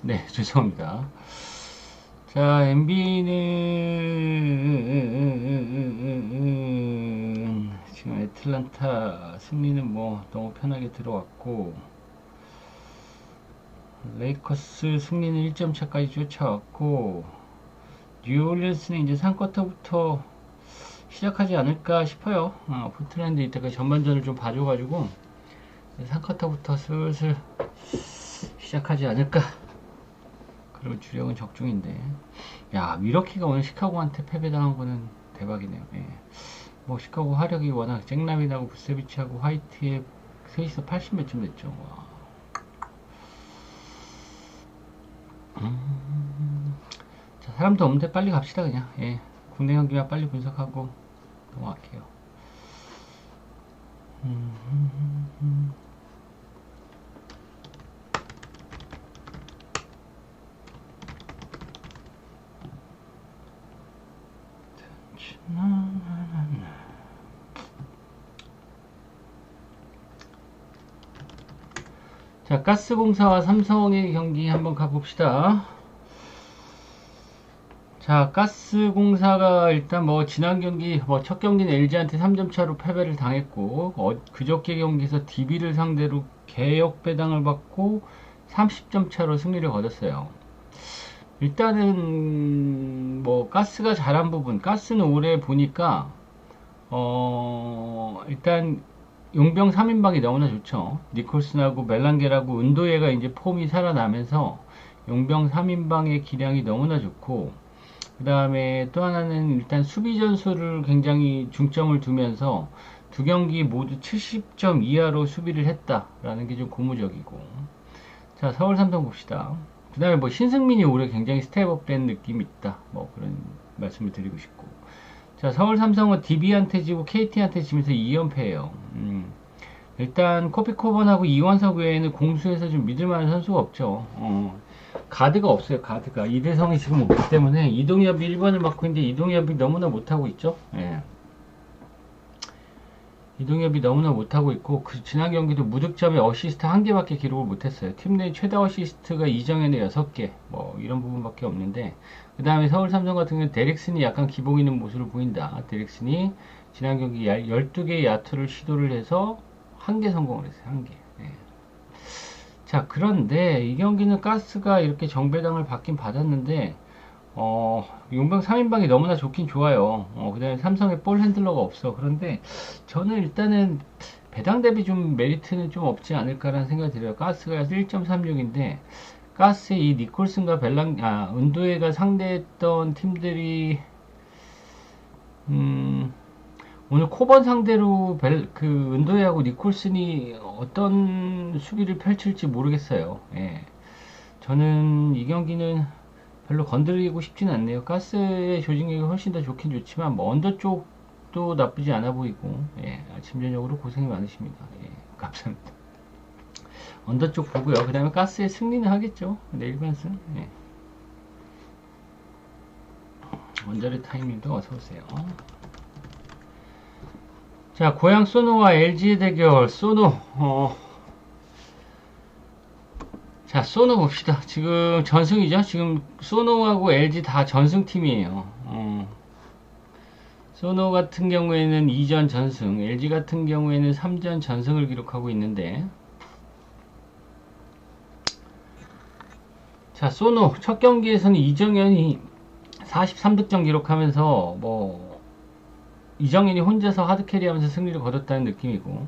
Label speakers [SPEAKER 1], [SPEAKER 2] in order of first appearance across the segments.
[SPEAKER 1] 네, 죄송합니다. 자, NBA는 지금 애틀란타 승리는 뭐 너무 편하게 들어왔고, 레이커스 승리는 1점 차까지 쫓아왔고, 뉴올리언스는 이제 3쿼터부터 시작하지 않을까 싶어요. 포틀랜드 이때까지 전반전을 좀 봐줘가지고 3쿼터부터 슬슬 시작하지 않을까. 그리고 주력은 적중인데, 야, 미러키가 오늘 시카고한테 패배당한 거는 대박이네요. 예. 뭐 시카고 화력이 워낙 잭라빈하고 부세비치하고 화이트의 셋이서 80 몇 점 됐죠. 와. 자, 사람도 없는데 빨리 갑시다 그냥. 예. 국내 경기만 빨리 분석하고 넘어갈게요. 자, 가스공사와 삼성의 경기 한번 가봅시다. 자, 가스공사가 일단 뭐 지난 경기 뭐 첫 경기는 LG한테 3점 차로 패배를 당했고, 그저께 경기에서 DB를 상대로 개역 배당을 받고 30점 차로 승리를 거뒀어요. 일단은 뭐 가스가 잘한 부분, 가스는 올해 보니까 일단 용병 3인방이 너무나 좋죠. 니콜슨하고 멜랑게라고 은도예가 이제 폼이 살아나면서 용병 3인방의 기량이 너무나 좋고, 그 다음에 또 하나는 일단 수비 전술을 굉장히 중점을 두면서 두 경기 모두 70점 이하로 수비를 했다라는 게 좀 고무적이고. 자, 서울 삼성 봅시다. 그 다음에 뭐 신승민이 올해 굉장히 스텝업 된 느낌이 있다. 뭐 그런 말씀을 드리고 싶고. 자, 서울 삼성은 DB한테 지고 KT한테 지면서 2연패예요. 일단 코피코번하고 이원석 외에는 공수에서 좀 믿을만한 선수가 없죠. 가드가 없어요. 가드가 이대성이 지금 없기 때문에 이동엽이 1번을 맡고 있는데 이동엽이 너무나 못하고 있죠. 예. 이동엽이 너무나 못하고 있고, 그 지난 경기도 무득점에 어시스트 1개밖에 기록을 못했어요. 팀 내 최다 어시스트가 이정현의 6개, 뭐 이런 부분밖에 없는데, 그 다음에 서울 삼성 같은 경우는 데릭슨이 약간 기복 있는 모습을 보인다. 데릭슨이 지난 경기 12개의 야투를 시도를 해서 1개 성공을 했어요. 1개. 예. 자, 그런데 이 경기는 가스가 이렇게 정배당을 받긴 받았는데, 용병 3인방이 너무나 좋긴 좋아요. 그 다음에 삼성에 볼 핸들러가 없어. 그런데 저는 일단은 배당 대비 좀 메리트는 좀 없지 않을까라는 생각이 들어요. 가스가 1.36인데, 가스의 이 니콜슨과 은도에가 상대했던 팀들이, 오늘 코번 상대로 은도에하고 니콜슨이 어떤 수비를 펼칠지 모르겠어요. 예. 저는 이 경기는 별로 건드리고 싶지는 않네요. 가스의 조직력이 훨씬 더 좋긴 좋지만 뭐 언더 쪽도 나쁘지 않아 보이고, 예, 아침 저녁으로 고생이 많으십니다. 예, 감사합니다. 언더 쪽 보고요. 그 다음에 가스의 승리는 하겠죠. 네, 일반승. 예. 원자리 타이밍도 어서오세요. 자, 고양 소노와 LG의 대결. 자, 소노 봅시다. 지금 전승이죠? 지금 소노하고 LG 다 전승팀이에요. 소노 같은 경우에는 2전 전승, LG 같은 경우에는 3전 전승을 기록하고 있는데, 자, 소노 첫 경기에서는 이정현이 43득점 기록하면서 뭐 이정현이 혼자서 하드캐리하면서 승리를 거뒀다는 느낌이고,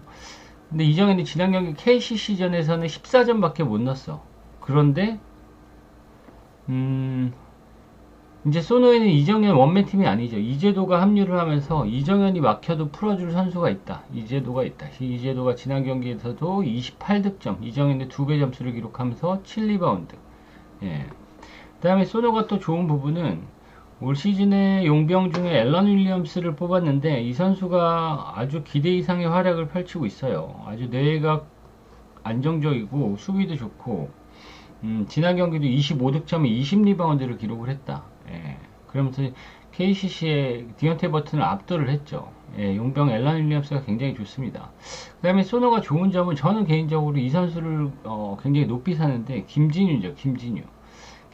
[SPEAKER 1] 근데 이정현이 지난 경기 KCC전에서는 14점밖에 못 넣었어. 그런데 이제 소노에는 이정현 원맨팀이 아니죠. 이재도가 합류를 하면서 이정현이 막혀도 풀어줄 선수가 있다. 이재도가 있다. 이재도가 지난 경기에서도 28득점, 이정현의 2배 점수를 기록하면서 7리바운드. 예. 그 다음에 소노가 또 좋은 부분은 올 시즌에 용병 중에 앨런 윌리엄스를 뽑았는데 이 선수가 아주 기대 이상의 활약을 펼치고 있어요. 아주 내각 안정적이고 수비도 좋고, 지난 경기도 25득점에 20리바운드를 기록을 했다. 예. 그러면서 KCC의 디언테 버튼을 압도를 했죠. 예, 용병 앨런 윌리엄스가 굉장히 좋습니다. 그 다음에 소노가 좋은 점은 저는 개인적으로 이 선수를 굉장히 높이 사는데 김진유죠. 김진유.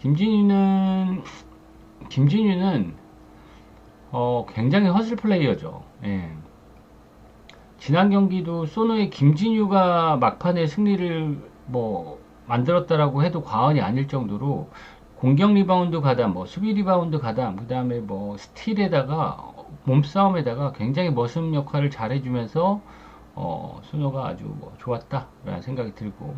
[SPEAKER 1] 김진유는 굉장히 허슬 플레이어죠. 예. 지난 경기도 소노의 김진유가 막판에 승리를 뭐 만들었다라고 해도 과언이 아닐 정도로 공격 리바운드 가담, 뭐 수비 리바운드 가담, 그 다음에 뭐 스틸에다가 몸싸움에다가 굉장히 머슴 역할을 잘해주면서 소노가 아주 뭐 좋았다라는 생각이 들고,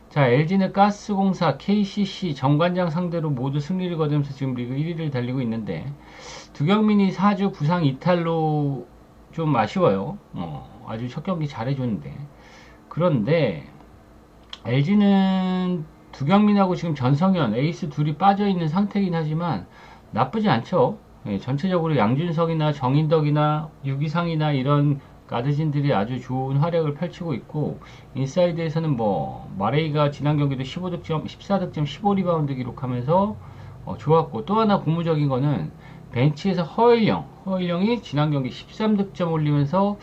[SPEAKER 1] 자, LG는 가스공사, KCC, 정관장 상대로 모두 승리를 거두면서 지금 리그 1위를 달리고 있는데, 두경민이 4주 부상 이탈로 좀 아쉬워요. 아주 첫 경기 잘해줬는데. 그런데 LG는 두경민하고 지금 전성현, 에이스 둘이 빠져있는 상태이긴 하지만 나쁘지 않죠. 예, 전체적으로 양준석이나 정인덕이나 유기상이나 이런 가드진들이 아주 좋은 활약을 펼치고 있고, 인사이드에서는 뭐 마레이가 지난 경기도 15득점, 14득점, 15리바운드 기록하면서 좋았고, 또 하나 고무적인 거는 벤치에서 허일영이 지난 경기 13득점 올리면서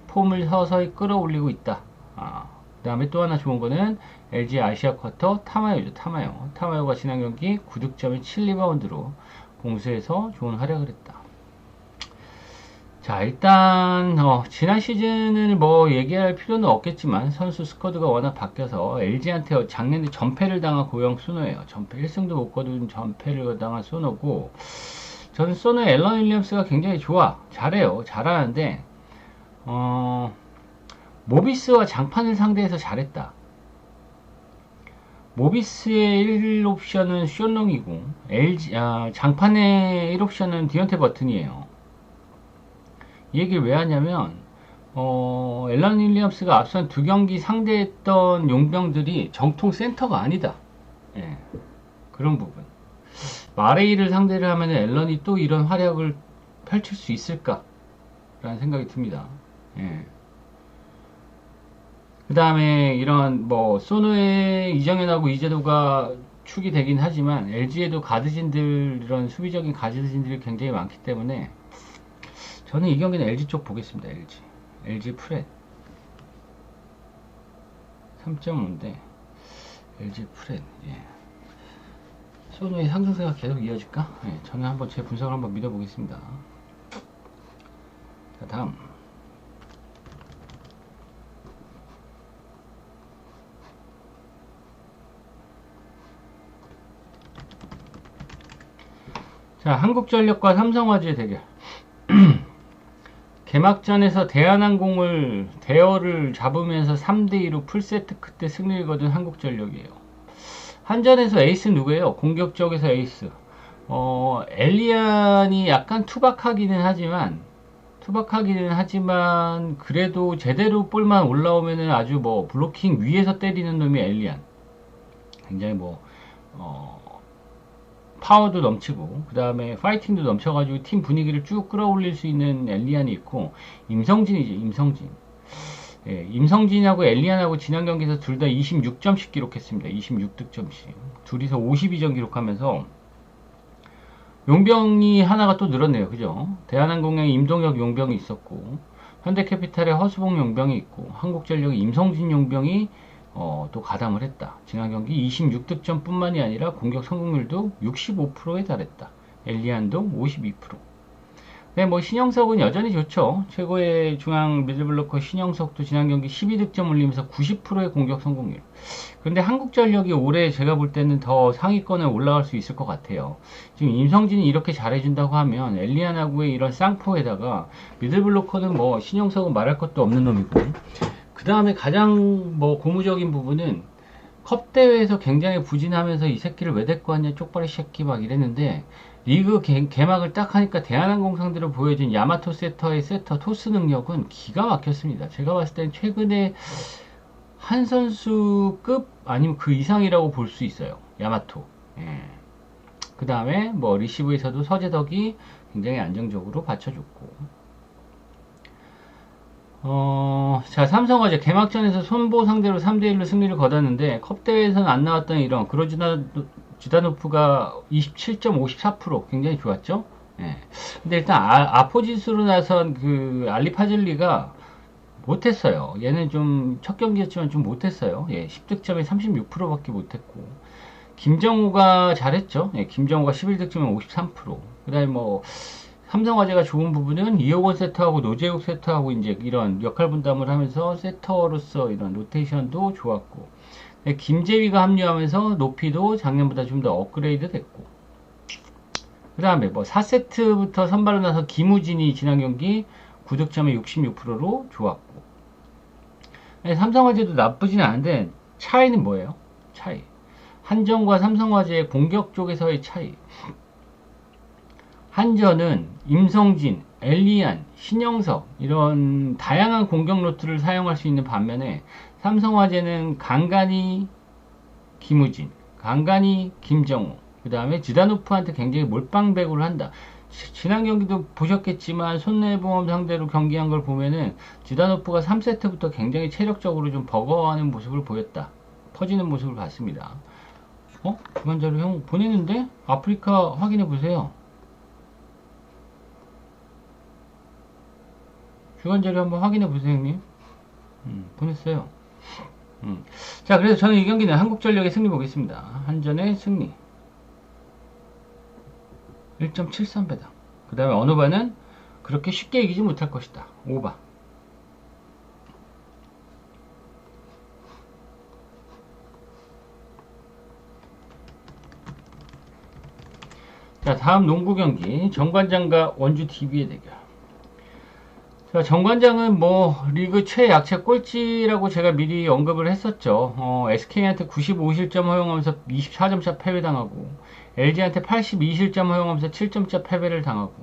[SPEAKER 1] 폼을 서서히 끌어올리고 있다. 그 다음에 또 하나 좋은 거는 LG 아시아 쿼터 타마요죠. 타마요가 지난 경기 9득점에 7리바운드로 공수에서 좋은 활약을 했다. 자, 일단 지난 시즌을 뭐 얘기할 필요는 없겠지만 선수 스쿼드가 워낙 바뀌어서 LG한테 작년에 전패를 당한 고영 소노예요. 전패 1승도 못 거둔 전패를 당한 소노고, 저는 소노의 앨런 윌리엄스가 굉장히 좋아. 잘해요. 잘하는데 모비스와 장판을 상대해서 잘했다. 모비스의 1옵션은 쇼농이고 장판의 1옵션은 디언테 버튼이에요. 이 얘기를 왜 하냐면 앨런 윌리엄스가 앞선 두 경기 상대했던 용병들이 정통 센터가 아니다. 예, 그런 부분. 마레이를 상대를 하면 앨런이 또 이런 활약을 펼칠 수 있을까? 라는 생각이 듭니다. 예. 그 다음에 이런 뭐 소노의 이정현하고 이재도가 축이 되긴 하지만 LG에도 가드진들, 이런 수비적인 가드진들이 굉장히 많기 때문에 저는 이 경기는 LG 쪽 보겠습니다. LG 프렛 3.5인데 LG 프렛. 예. 소노의 상승세가 계속 이어질까? 예, 저는 한번 제 분석을 한번 믿어보겠습니다. 자, 다음. 자, 한국전력과 삼성화재 대결. 개막전에서 대여를 잡으면서 3대2로 풀세트 끝에 승리를 거둔 한국전력이에요. 한전에서 에이스 누구예요? 공격적에서 에이스. 엘리안이 약간 투박하기는 하지만 그래도 제대로 볼만 올라오면은 아주 뭐 블로킹 위에서 때리는 놈이 엘리안. 굉장히 파워도 넘치고, 그 다음에 파이팅도 넘쳐가지고 팀 분위기를 쭉 끌어올릴 수 있는 엘리안이 있고, 임성진이죠. 예, 임성진하고 엘리안하고 지난 경기에서 둘 다 26점씩 기록했습니다. 26득점씩. 둘이서 52점 기록하면서 용병이 하나가 또 늘었네요. 그죠? 대한항공에 임동혁 용병이 있었고, 현대캐피탈에 허수봉 용병이 있고, 한국전력의 임성진 용병이 또 가담을 했다. 지난 경기 26득점 뿐만이 아니라 공격 성공률도 65%에 달했다. 엘리안도 52%. 네, 뭐 신영석은 여전히 좋죠. 최고의 중앙 미들블로커 신영석도 지난 경기 12득점 올리면서 90%의 공격 성공률. 그런데 한국전력이 올해 제가 볼 때는 더 상위권에 올라갈 수 있을 것 같아요. 지금 임성진이 이렇게 잘해준다고 하면 엘리안하고의 이런 쌍포에다가 미들블로커는 뭐 신영석은 말할 것도 없는 놈이고, 그 다음에 가장 고무적인 부분은 컵 대회에서 굉장히 부진하면서 이 새끼를 왜 데리고 왔냐, 쪽발이 새끼 막 이랬는데, 리그 개막을 딱 하니까 대한항공 상대로 보여준 야마토 세터의 세터 토스 능력은 기가 막혔습니다. 제가 봤을 땐 최근에 한 선수급 아니면 그 이상이라고 볼 수 있어요. 야마토. 예. 그 다음에 리시브에서도 서재덕이 굉장히 안정적으로 받쳐줬고, 자, 삼성화재 개막전에서 손보 상대로 3대1로 승리를 거뒀는데, 컵대회에서는 안 나왔던 이런 주다노프가 27.54% 굉장히 좋았죠. 예. 근데 일단 아포지수로 나선 그 알리파즐리가 못했어요. 얘는 좀 첫 경기였지만 좀 못했어요. 예, 10득점에 36%밖에 못했고, 김정우가 잘했죠. 예, 김정우가 11득점에 53%. 그 다음에 뭐, 삼성화재가 좋은 부분은 이호건 세터하고 노재욱 세터하고 이제 이런 역할 분담을 하면서 세터로서 이런 로테이션도 좋았고, 예, 김재위가 합류하면서 높이도 작년보다 좀 더 업그레이드 됐고, 그 다음에 뭐 4세트부터 선발로 나서 김우진이 지난 경기 9득점에 66%로 좋았고, 예, 삼성화재도 나쁘진 않은데 차이는 뭐예요? 차이. 한전과 삼성화재의 공격 쪽에서의 차이. 한전은 임성진, 엘리안, 신영석 이런 다양한 공격 루트를 사용할 수 있는 반면에 삼성화재는 간간히 김우진, 간간히 김정우, 그 다음에 지다노프한테 굉장히 몰빵배구를 한다. 지난 경기도 보셨겠지만 손해보험 상대로 경기한 걸 보면은 지다노프가 3세트부터 굉장히 체력적으로 좀 버거워하는 모습을 보였다. 퍼지는 모습을 봤습니다. 주간자료 형 보냈는데? 아프리카 확인해 보세요. 주간자료 한번 확인해 보세요, 형님. 보냈어요. 자, 그래서 저는 이 경기는 한국전력의 승리 보겠습니다. 한전의 승리. 1.73배당. 그 다음에 언어바는 그렇게 쉽게 이기지 못할 것이다. 5바. 자, 다음 농구 경기. 정관장과 원주 TV의 대결. 자, 정관장은 뭐 리그 최약체 꼴찌라고 제가 미리 언급을 했었죠. SK한테 95실점 허용하면서 24점차 패배당하고 LG한테 82실점 허용하면서 7점차 패배를 당하고,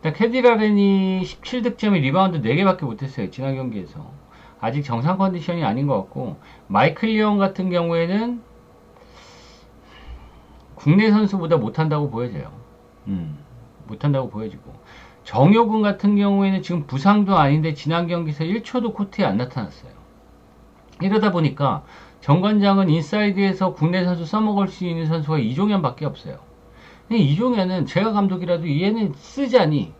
[SPEAKER 1] 캐디라렌이 17득점에 리바운드 4개밖에 못했어요. 지난 경기에서. 아직 정상 컨디션이 아닌 것 같고, 마이클 리언 같은 경우에는 국내 선수보다 못한다고 보여져요. 못한다고 보여지고, 정효근 같은 경우에는 지금 부상도 아닌데 지난 경기에서 1초도 코트에 안 나타났어요. 이러다 보니까 정관장은 인사이드에서 국내 선수 써먹을 수 있는 선수가 이종현 밖에 없어요. 이종현은 제가 감독이라도 얘는 쓰자니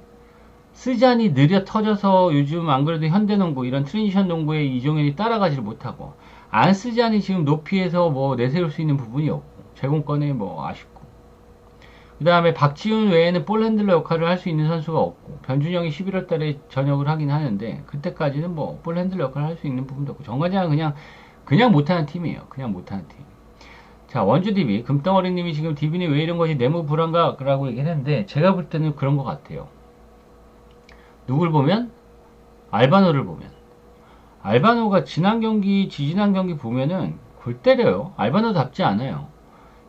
[SPEAKER 1] 느려 터져서 요즘 안 그래도 현대농구 이런 트랜지션 농구에 이종현이 따라가지를 못하고, 안 쓰자니 지금 높이에서 뭐 내세울 수 있는 부분이 없고, 제공권에 뭐 아쉽고, 그 다음에 박지훈 외에는 볼 핸들러 역할을 할 수 있는 선수가 없고, 변준영이 11월 달에 전역을 하긴 하는데 그때까지는 뭐 볼 핸들러 역할을 할 수 있는 부분도 없고, 정관장은 그냥 못하는 팀이에요. 그냥 못하는 팀. 자, 원주 DB 금덩어리님이 지금 DB는 왜 이런 것이 내무 불안가라고 얘기했는데, 제가 볼 때는 그런 것 같아요. 누굴 보면? 알바노를 보면. 알바노가 지난 경기, 지지난 경기 보면은 골 때려요. 알바노답지 않아요.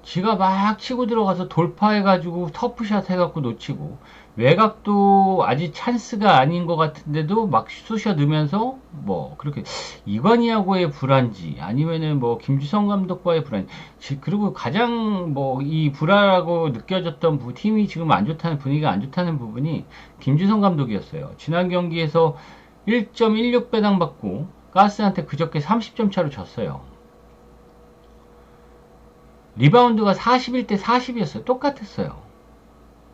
[SPEAKER 1] 지가 막 치고 들어가서 돌파해가지고 터프샷 해갖고 놓치고, 외곽도 아직 찬스가 아닌 것 같은데도 막 쑤셔 넣으면서 뭐 그렇게 이관희하고의 불안지, 아니면은 뭐 김주성 감독과의 불안지, 그리고 가장 뭐 이 불안하고 느껴졌던 팀이 지금 안 좋다는, 분위기가 안 좋다는 부분이 김주성 감독이었어요. 지난 경기에서 1.16배당 받고 가스한테 그저께 30점 차로 졌어요. 리바운드가 41대 40이었어요. 똑같았어요.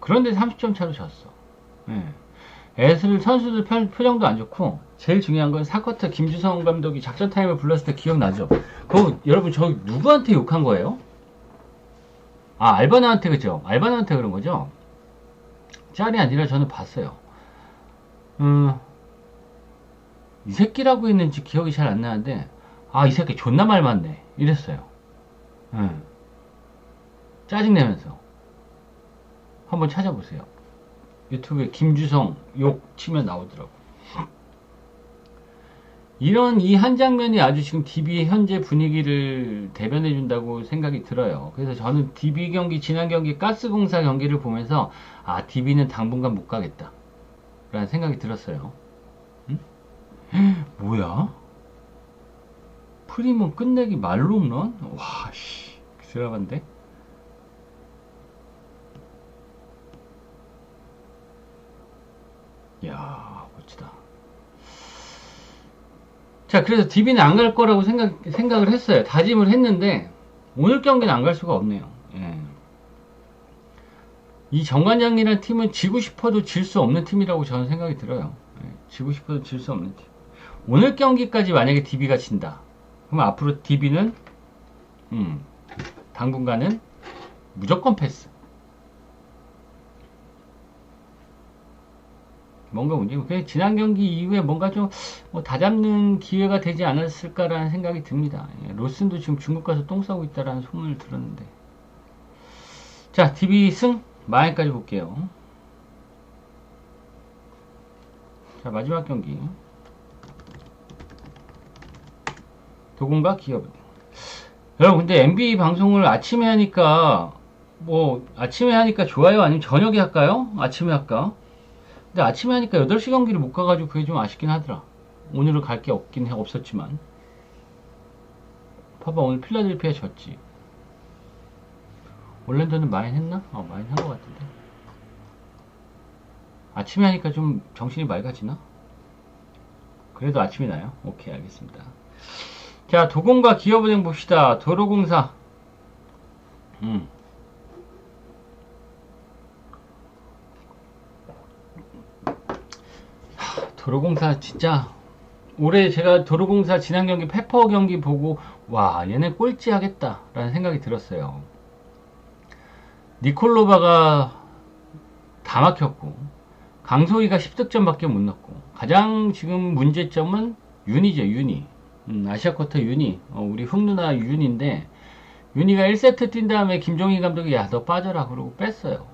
[SPEAKER 1] 그런데 30점 차로 졌어. 선수들 표정도 안 좋고, 제일 중요한 건 4쿼터 김주성 감독이 작전 타임을 불렀을 때 기억나죠? 그거 여러분 저 누구한테 욕한 거예요? 알바나한테, 그죠? 알바나한테 그런 거죠? 짤이 아니라 저는 봤어요. 이 새끼라고 했는지 기억이 잘 안 나는데, 이 새끼 존나 말 많네 이랬어요. 짜증내면서. 한번 찾아보세요. 유튜브에 김주성 욕 치면 나오더라고. 이 한 장면이 아주 지금 DB의 현재 분위기를 대변해 준다고 생각이 들어요. 그래서 저는 DB 경기, 지난 경기 가스공사 경기를 보면서 DB는 당분간 못 가겠다 라는 생각이 들었어요. 뭐야? 프리먼 끝내기 말로 홈런? 와, 씨, 드라마인데? 야, 멋지다. 자, 그래서 DB는 안 갈 거라고 생각을 했어요. 다짐을 했는데, 오늘 경기는 안 갈 수가 없네요. 이 정관장이라는 팀은 지고 싶어도 질 수 없는 팀이라고 저는 생각이 들어요. 지고 싶어도 질 수 없는 팀. 오늘 경기까지 만약에 DB가 진다. 그럼 앞으로 DB는, 당분간은 무조건 패스. 뭔가 문제고, 지난 경기 이후에 뭔가 좀 다잡는 기회가 되지 않았을까라는 생각이 듭니다. 로슨도 지금 중국 가서 똥 싸고 있다라는 소문을 들었는데. 자, DB 승 마행까지 볼게요. 자, 마지막 경기. 도공과 기업은. 여러분, 근데 NBA 방송을 아침에 하니까, 아침에 하니까 좋아요? 아니면 저녁에 할까요? 아침에 할까? 근데 아침에 하니까 8시 경기를 못 가가지고 그게 좀 아쉽긴 하더라. 오늘은 갈 게 없었지만. 봐봐, 오늘 필라델피아 졌지. 올랜도는 많이 했나? 많이 한 것 같은데. 아침에 하니까 좀 정신이 맑아지나? 그래도 아침이 나요? 오케이, 알겠습니다. 자, 도공과 기업은행 봅시다. 도로공사. 도로공사 진짜 올해 제가 도로공사 지난 경기 페퍼 경기 보고 와, 얘네 꼴찌 하겠다 라는 생각이 들었어요. 니콜로바가 다 막혔고 강소희가 10득점밖에 못 넣고 가장 지금 문제점은 윤이죠. 윤이. 아시아쿼터 윤이. 우리 흑누나 윤인데 윤이가 1세트 뛴 다음에 김종인 감독이 야, 너 빠져라 그러고 뺐어요.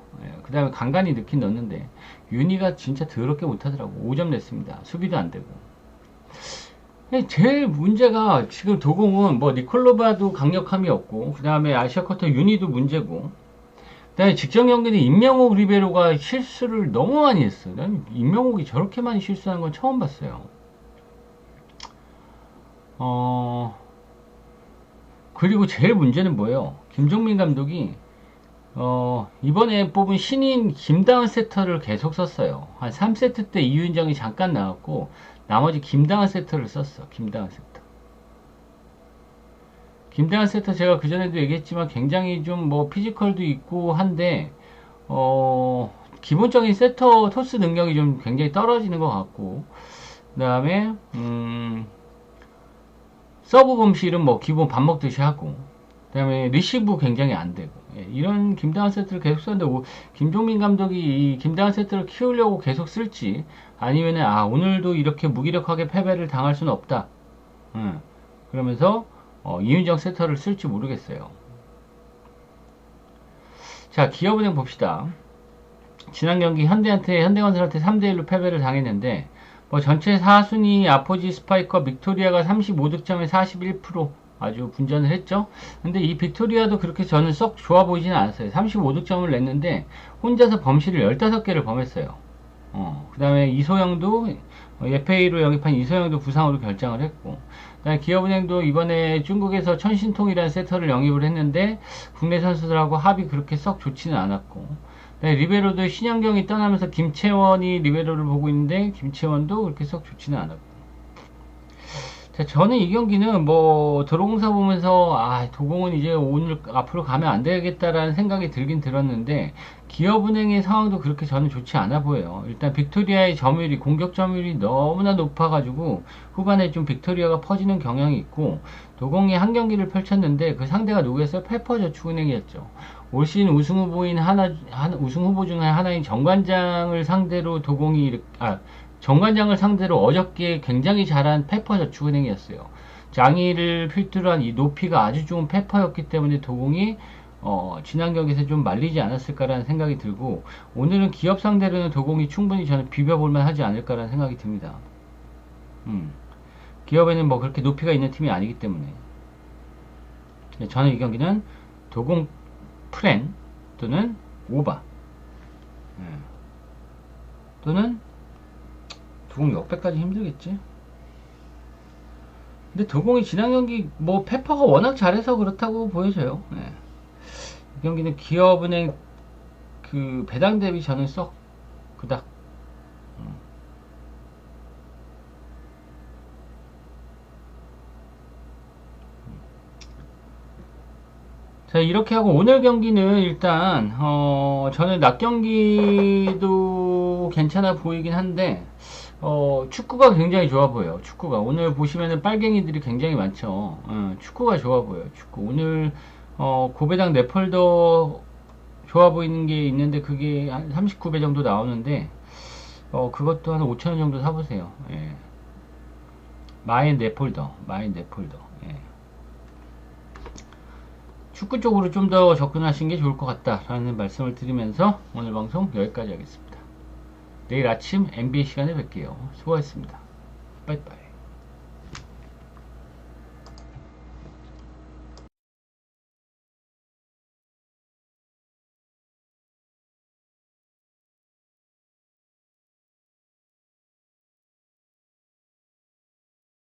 [SPEAKER 1] 그 다음에 간간히 넣긴 넣었는데 윤이가 진짜 더럽게 못하더라고. 5점 냈습니다. 수비도 안 되고. 제일 문제가 지금 도공은 니콜로바도 강력함이 없고 그 다음에 아시아쿼터 윤이도 문제고 그 다음에 직전 경기는 임명옥 리베로가 실수를 너무 많이 했어요. 난 임명옥이 저렇게 많이 실수하는 건 처음 봤어요. 그리고 제일 문제는 뭐예요? 김종민 감독이 이번에 뽑은 신인 김다은 세터를 계속 썼어요. 한 3세트 때 이윤정이 잠깐 나왔고 나머지 김다은 세터를 썼어. 김다은 세터. 김다은 세터 제가 그전에도 얘기했지만 굉장히 좀 피지컬도 있고 한데 기본적인 세터 토스 능력이 좀 굉장히 떨어지는 것 같고 그 다음에 서브 범실은 기본 밥 먹듯이 하고 그 다음에 리시브 굉장히 안 되고 이런 김다은 세트를 계속 썼는데 김종민 감독이 이 김다은 세트를 키우려고 계속 쓸지 아니면은 오늘도 이렇게 무기력하게 패배를 당할 수는 없다 그러면서 이윤정 세터를 쓸지 모르겠어요. 자, 기업은행 봅시다. 지난 경기 현대건설한테 3대1로 패배를 당했는데 전체 4순위 아포지 스파이커 빅토리아가 35득점에 41% 아주 분전을 했죠. 근데 이 빅토리아도 그렇게 저는 썩 좋아 보이지는 않았어요. 35득점을 냈는데 혼자서 범실을 15개를 범했어요. 그 다음에 이소영도 FA로 영입한 이소영도 부상으로 결장을 했고 그다음에 기업은행도 이번에 중국에서 천신통이라는 세터를 영입을 했는데 국내 선수들하고 합이 그렇게 썩 좋지는 않았고 리베로도 신현경이 떠나면서 김채원이 리베로를 보고 있는데 김채원도 그렇게 썩 좋지는 않았고 자, 저는 이 경기는 도로공사 보면서 도공은 이제 오늘 앞으로 가면 안 되겠다라는 생각이 들긴 들었는데 기업은행의 상황도 그렇게 저는 좋지 않아 보여요. 일단 빅토리아의 점유율이 공격 점유율이 너무나 높아가지고 후반에 좀 빅토리아가 퍼지는 경향이 있고 도공이 한 경기를 펼쳤는데 그 상대가 누구였어요? 페퍼저축은행이었죠. 올 시즌 우승 후보인 우승 후보 중에 하나인 정관장을 상대로 정관장을 상대로 어저께 굉장히 잘한 페퍼저축은행이었어요. 장의를 필두로 한 이 높이가 아주 좋은 페퍼였기 때문에 도공이 지난 경기에서 좀 말리지 않았을까라는 생각이 들고 오늘은 기업 상대로는 도공이 충분히 저는 비벼볼만 하지 않을까라는 생각이 듭니다. 기업에는 그렇게 높이가 있는 팀이 아니기 때문에 저는 이 경기는 도공 프렌 또는 오바 또는 도공 역배까지 힘들겠지. 근데 도공이 지난 경기 페퍼가 워낙 잘해서 그렇다고 보여져요. 이 경기는 기업은행 그 배당 대비 저는 썩 그닥 자, 이렇게 하고 오늘 경기는 일단 저는 낮 경기도 괜찮아 보이긴 한데 축구가 굉장히 좋아 보여요. 축구가 오늘 보시면은 빨갱이들이 굉장히 많죠. 축구가 좋아 보여요. 축구 오늘 고배당 넷폴더 좋아 보이는 게 있는데 그게 한 39배 정도 나오는데 그것도 한 5,000원 정도 사보세요. 예. 마인 넷폴더, 예. 축구 쪽으로 좀 더 접근하시는 게 좋을 것 같다라는 말씀을 드리면서 오늘 방송 여기까지 하겠습니다. 내일 아침 NBA 시간에 뵐게요. 수고하셨습니다. 빠이빠이.